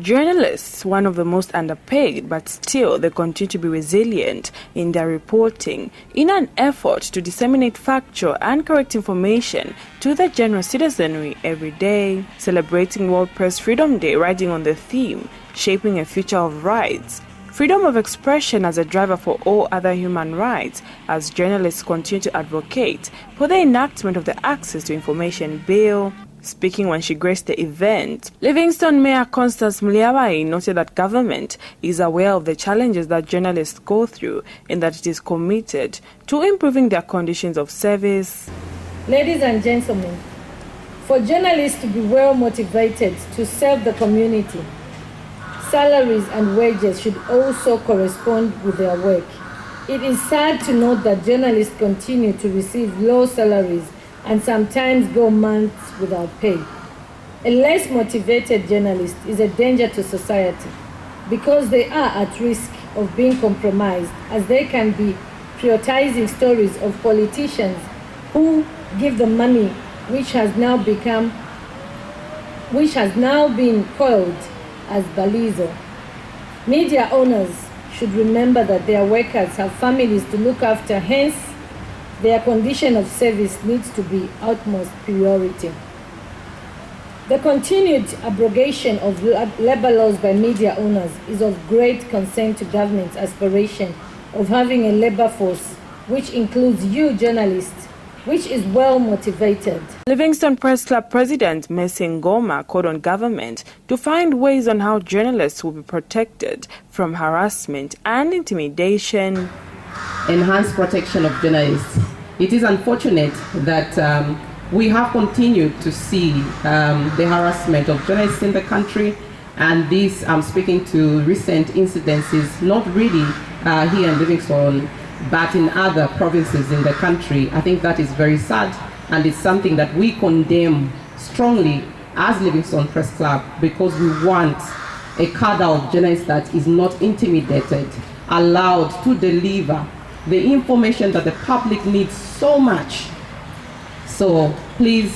Journalists, one of the most underpaid, but still they continue to be resilient in their reporting in an effort to disseminate factual and correct information to the general citizenry every day. Celebrating World Press Freedom Day, riding on the theme, shaping a future of rights. Freedom of expression as a driver for all other human rights, as journalists continue to advocate for the enactment of the Access to Information Bill. Speaking when she graced the event, Livingstone Mayor Constance Muliabai noted that government is aware of the challenges that journalists go through and that it is committed to improving their conditions of service. Ladies and gentlemen, for journalists to be well motivated to serve the community, salaries and wages should also correspond with their work. It is sad to note that journalists continue to receive low salaries and sometimes go months without pay. A less motivated journalist is a danger to society because they are at risk of being compromised, as they can be prioritizing stories of politicians who give them money, which has now been coiled as balizo. Media owners should remember that their workers have families to look after, hence their condition of service needs to be utmost priority. The continued abrogation of labor laws by media owners is of great concern to government's aspiration of having a labor force which includes you journalists, which is well motivated. Livingstone Press Club President Messi Ngoma called on government to find ways on how journalists will be protected from harassment and intimidation. Enhanced protection of journalists. It is unfortunate that we have continued to see the harassment of journalists in the country, and this, I'm speaking to recent incidences, not really here in Livingstone, but in other provinces in the country. I think that is very sad, and it's something that we condemn strongly as Livingstone Press Club, because we want a cadre of journalists that is not intimidated, allowed to deliver the information that the public needs so much. So please,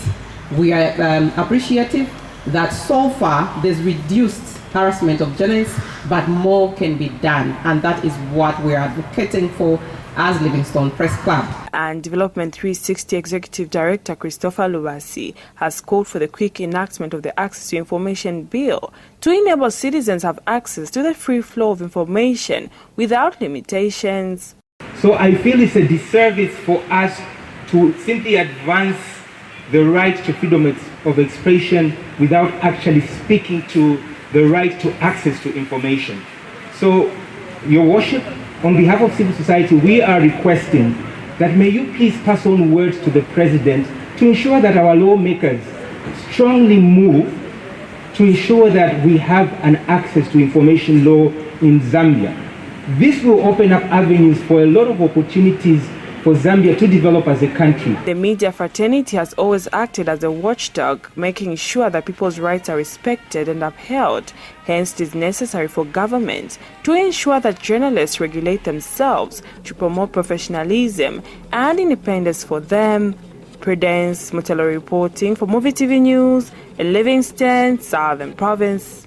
we are appreciative that so far there's reduced harassment of journalists, but more can be done, and that is what we are advocating for as Livingstone Press Club. And Development 360 Executive Director Christopher Lubasi has called for the quick enactment of the Access to Information Bill to enable citizens have access to the free flow of information without limitations. So I feel it's a disservice for us to simply advance the right to freedom of expression without actually speaking to the right to access to information. So, Your Worship, on behalf of civil society, we are requesting that may you please pass on words to the President to ensure that our lawmakers strongly move to ensure that we have an access to information law in Zambia. This will open up avenues for a lot of opportunities for Zambia to develop as a country. The media fraternity has always acted as a watchdog, making sure that people's rights are respected and upheld. Hence, it is necessary for government to ensure that journalists regulate themselves to promote professionalism and independence for them. Prudence Mutelo reporting for Movie TV News in Livingstone, Southern Province.